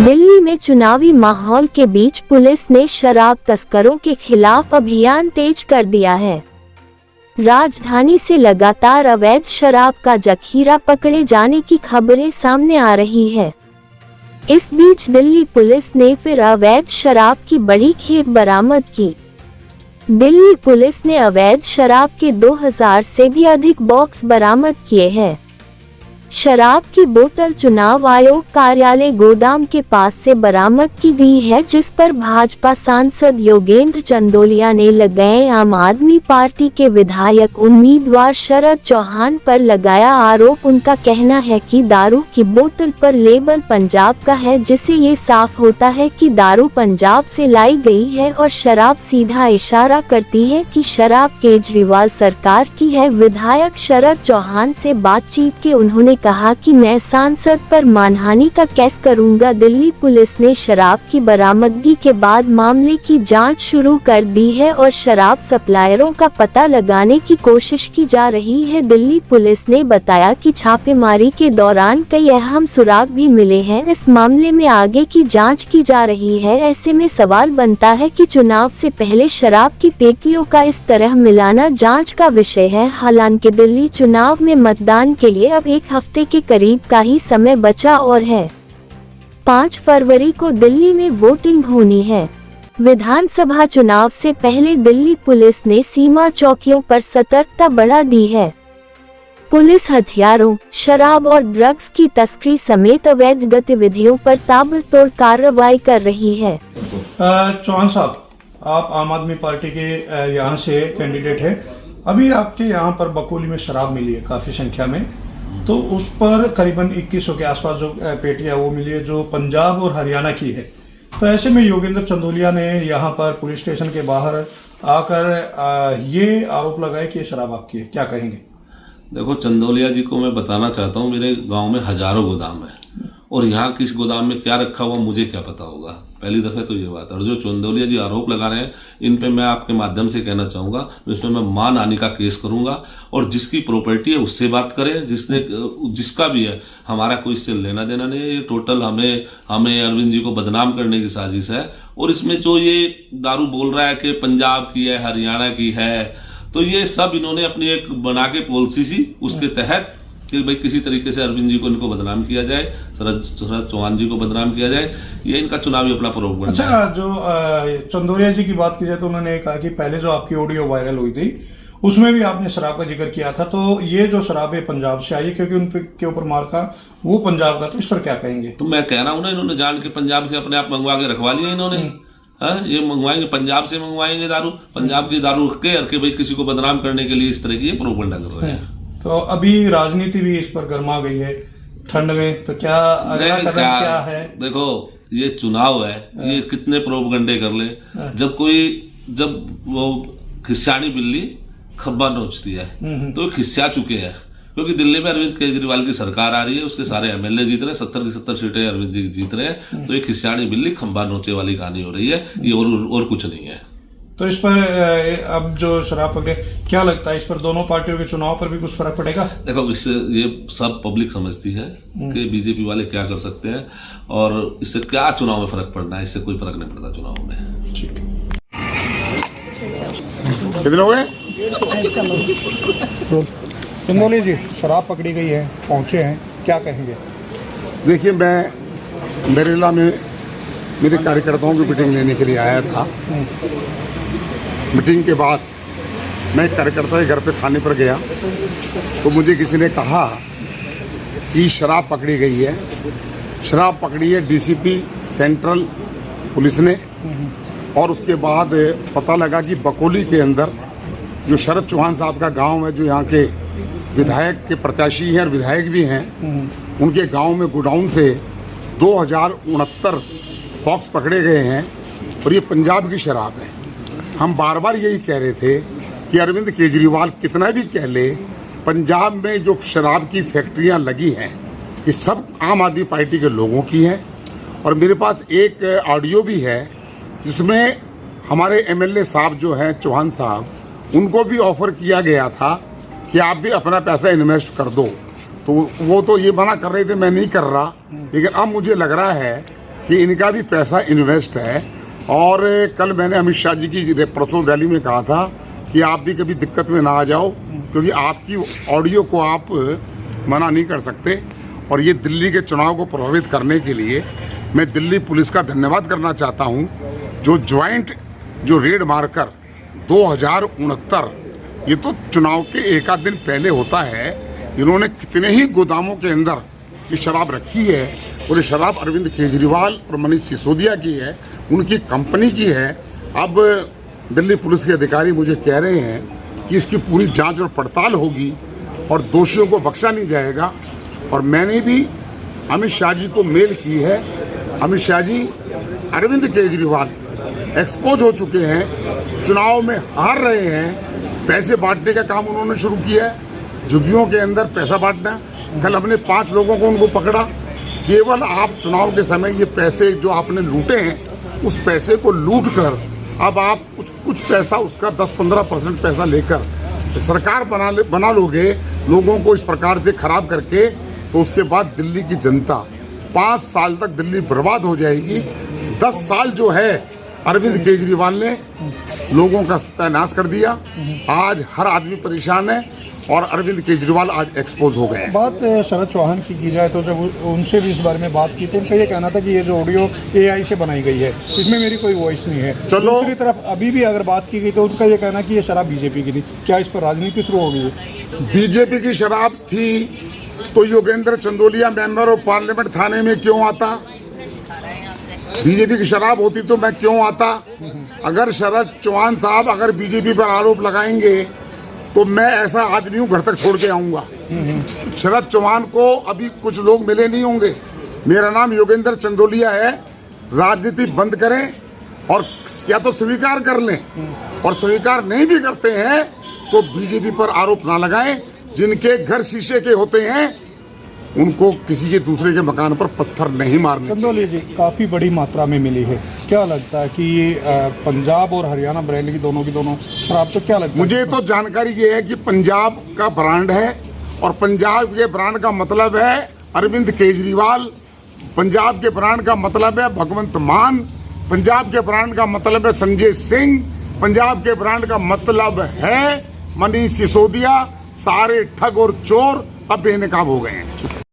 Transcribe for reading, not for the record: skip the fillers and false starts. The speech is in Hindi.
दिल्ली में चुनावी माहौल के बीच पुलिस ने शराब तस्करों के खिलाफ अभियान तेज कर दिया है। राजधानी से लगातार अवैध शराब का जखीरा पकड़े जाने की खबरें सामने आ रही है। इस बीच दिल्ली पुलिस ने फिर अवैध शराब की बड़ी खेप बरामद की। दिल्ली पुलिस ने अवैध शराब के 2000 से भी अधिक बॉक्स बरामद किए हैं। शराब की बोतल चुनाव आयोग कार्यालय गोदाम के पास से बरामद की गई है, जिस पर भाजपा सांसद योगेंद्र चंदोलिया ने लगाए आम आदमी पार्टी के विधायक उम्मीदवार शरद चौहान पर लगाया आरोप। उनका कहना है कि दारू की बोतल पर लेबल पंजाब का है, जिससे ये साफ होता है कि दारू पंजाब से लाई गई है और शराब सीधा इशारा करती है कि शराब केजरीवाल सरकार की है। विधायक शरद चौहान से बातचीत के उन्होंने कहा कि मैं सांसद पर मानहानि का केस करूंगा। दिल्ली पुलिस ने शराब की बरामदगी के बाद मामले की जांच शुरू कर दी है और शराब सप्लायरों का पता लगाने की कोशिश की जा रही है। दिल्ली पुलिस ने बताया कि छापेमारी के दौरान कई अहम सुराग भी मिले हैं। इस मामले में आगे की जांच की जा रही है। ऐसे में सवाल बनता है कि चुनाव से पहले शराब की पेटियों का इस तरह मिलाना जांच का विषय है। हालांकि दिल्ली चुनाव में मतदान के लिए अब एक हफ्ते के करीब का ही समय बचा और है। 5 फरवरी को दिल्ली में वोटिंग होनी है। विधानसभा चुनाव से पहले दिल्ली पुलिस ने सीमा चौकियों पर सतर्कता बढ़ा दी है। पुलिस हथियारों, शराब और ड्रग्स की तस्करी समेत अवैध गतिविधियों पर ताबड़तोड़ कार्रवाई कर रही है। चौहान साहब, आप आम आदमी पार्टी के यहाँ से कैंडिडेट है। अभी आपके यहाँ पर बकोली में शराब मिली है काफी संख्या में, तो उस पर करीबन 2100 के आसपास जो पेटियां वो मिली है, जो पंजाब और हरियाणा की है। तो ऐसे में योगेंद्र चंदोलिया ने यहाँ पर पुलिस स्टेशन के बाहर आकर ये आरोप लगाए कि ये शराब आपकी है, क्या कहेंगे? देखो, चंदोलिया जी को मैं बताना चाहता हूँ, मेरे गांव में हजारों गोदाम है और यहाँ किस गोदाम में क्या रखा हुआ मुझे क्या पता होगा। पहली दफे तो ये बात है। और जो चंदोलिया जी आरोप लगा रहे हैं, इन पे मैं आपके माध्यम से कहना चाहूँगा, इसमें मैं मानहानि का केस करूँगा और जिसकी प्रॉपर्टी है उससे बात करें, जिसका भी है, हमारा कोई इससे लेना देना नहीं है। ये टोटल हमें अरविंद जी को बदनाम करने की साजिश है। और इसमें जो ये दारू बोल रहा है कि पंजाब की है, हरियाणा की है, तो ये सब इन्होंने अपनी एक बना के पॉलिसी सी, उसके तहत कि भाई किसी तरीके से अरविंद जी को इनको बदनाम किया जाए, शरद चौहान जी को बदनाम किया जाए, ये इनका चुनावी अपना प्रोग्राम। अच्छा, जो चंदोलिया जी की बात की जाए तो उन्होंने कहा कि पहले जो आपकी ऑडियो वायरल हुई थी उसमें भी आपने शराब का जिक्र किया था, तो ये जो शराब है पंजाब से आई है, क्योंकि उनके ऊपर मार्का वो पंजाब का, तो इस पर क्या कहेंगे? तो मैं कह रहा हूँ ना, इन्होंने जान के पंजाब से अपने आप मंगवा के रखवा लिया इन्होंने। ये मंगवाएंगे, पंजाब से मंगवाएंगे दारू, पंजाब की दारू रख के भाई किसी को बदनाम करने के लिए इस तरह की प्रोपेगेंडा कर रहे हैं। तो अभी राजनीति भी इस पर गर्मा गई है ठंड में, तो क्या अगला कदम क्या है? देखो, ये चुनाव है, ये कितने प्रोपेगेंडे कर ले। जब वो खिस्सानी बिल्ली खब्बा नोचती है तो खिस्सा चुके हैं, क्योंकि दिल्ली में अरविंद केजरीवाल की सरकार आ रही है, उसके सारे एमएलए जीत रहे हैं, 70 की 70 सीटें अरविंद जी जीत रहे हैं। तो ये खिस्सानी बिल्ली खब्बा नोचे वाली कहानी हो रही है, ये और कुछ नहीं है। तो इस पर अब जो शराब पकड़े, क्या लगता है इस पर दोनों पार्टियों के चुनाव पर भी कुछ फर्क पड़ेगा? देखो, इससे ये सब पब्लिक समझती है कि बीजेपी वाले क्या कर सकते हैं और इससे क्या चुनाव में फर्क पड़ना है। इससे कोई फर्क नहीं पड़ता चुनाव में। ठीक है। कितने लोग हैं? चंदोलिया जी, शराब पकड़ी गई है, पहुंचे हैं, क्या कहेंगे? देखिए, मैं बरेला में मेरे कार्यकर्ताओं की मीटिंग लेने के लिए आया था। मीटिंग के बाद मैं कार्यकर्ता के घर पे थाने पर गया तो मुझे किसी ने कहा कि शराब पकड़ी गई है। शराब पकड़ी है डीसीपी सेंट्रल पुलिस ने। और उसके बाद पता लगा कि बकोली के अंदर जो शरद चौहान साहब का गांव है, जो यहाँ के विधायक के प्रत्याशी हैं और विधायक भी हैं, उनके गांव में गोडाउन से 2069 बॉक्स पकड़े गए हैं और ये पंजाब की शराब है। हम बार बार यही कह रहे थे कि अरविंद केजरीवाल कितना भी कह ले, पंजाब में जो शराब की फैक्ट्रियां लगी हैं ये सब आम आदमी पार्टी के लोगों की हैं। और मेरे पास एक ऑडियो भी है जिसमें हमारे एमएलए साहब जो हैं चौहान साहब, उनको भी ऑफर किया गया था कि आप भी अपना पैसा इन्वेस्ट कर दो, तो वो तो ये मना कर रहे थे, मैं नहीं कर रहा। लेकिन अब मुझे लग रहा है कि इनका भी पैसा इन्वेस्ट है। और कल मैंने अमित शाह जी की परसों रैली में कहा था कि आप भी कभी दिक्कत में ना आ जाओ, क्योंकि आपकी ऑडियो को आप मना नहीं कर सकते। और ये दिल्ली के चुनाव को प्रभावित करने के लिए मैं दिल्ली पुलिस का धन्यवाद करना चाहता हूँ, जो ज्वाइंट जो रेड मारकर 2069, ये तो चुनाव के एक आध दिन पहले होता है, इन्होंने कितने ही गोदामों के अंदर ये शराब रखी है। और ये शराब अरविंद केजरीवाल और मनीष सिसोदिया की है, उनकी कंपनी की है। अब दिल्ली पुलिस के अधिकारी मुझे कह रहे हैं कि इसकी पूरी जांच और पड़ताल होगी और दोषियों को बख्शा नहीं जाएगा। और मैंने भी अमित शाह जी को मेल की है। अमित शाह जी, अरविंद केजरीवाल एक्सपोज हो चुके हैं, चुनाव में हार रहे हैं, पैसे बांटने का काम उन्होंने शुरू किया है, झुग्गियों के अंदर पैसा बांटना। कल हमने 5 लोगों को उनको पकड़ा। केवल आप चुनाव के समय ये पैसे जो आपने लूटे हैं, उस पैसे को लूट कर अब आप कुछ पैसा, उसका 10-15% पैसा लेकर सरकार बना लोगे, लोगों को इस प्रकार से खराब करके, तो उसके बाद दिल्ली की जनता 5 साल तक दिल्ली बर्बाद हो जाएगी। 10 साल जो है अरविंद केजरीवाल ने लोगों का सत्यानाश कर दिया। आज हर आदमी परेशान है और अरविंद केजरीवाल आज एक्सपोज हो गए हैं। बात शरद चौहान की जाए तो जब उनसे भी इस बारे में बात की तो उनका ये कहना था कि ये जो ऑडियो AI से बनाई गई है, इसमें मेरी कोई वॉइस नहीं है। चलो, दूसरी तरफ अभी भी अगर बात की गई तो उनका ये कहना कि ये शराब बीजेपी की थी। क्या इस पर राजनीति शुरू हो गई है? बीजेपी की शराब थी तो Yogendra Chandolia member of parliament थाने में क्यों आता? बीजेपी की शराब होती तो मैं क्यों आता? अगर शरद चौहान साहब अगर बीजेपी पर आरोप लगाएंगे तो मैं ऐसा आदमी हूँ, घर तक छोड़ के आऊंगा। शरद चौहान को अभी कुछ लोग मिले नहीं होंगे। मेरा नाम योगेंद्र चंदोलिया है। राजनीति बंद करें और या तो स्वीकार कर लें, और स्वीकार नहीं भी करते हैं तो बीजेपी पर आरोप ना लगाएं। जिनके घर शीशे के होते हैं उनको किसी के दूसरे के मकान पर पत्थर नहीं मारने। चंदोलिया जी, काफ़ी बड़ी मात्रा में मिली है। क्या लगता है कि ये पंजाब और हरियाणा ब्रांड की दोनों शराब, तो क्या लगता है? मुझे तो जानकारी ये है कि पंजाब का ब्रांड है और पंजाब के ब्रांड का मतलब है अरविंद केजरीवाल, पंजाब के ब्रांड का मतलब है भगवंत मान, पंजाब के ब्रांड का मतलब है संजय सिंह, पंजाब के ब्रांड का मतलब है मनीष सिसोदिया। सारे ठग और चोर अब बेनकाब हो गए हैं।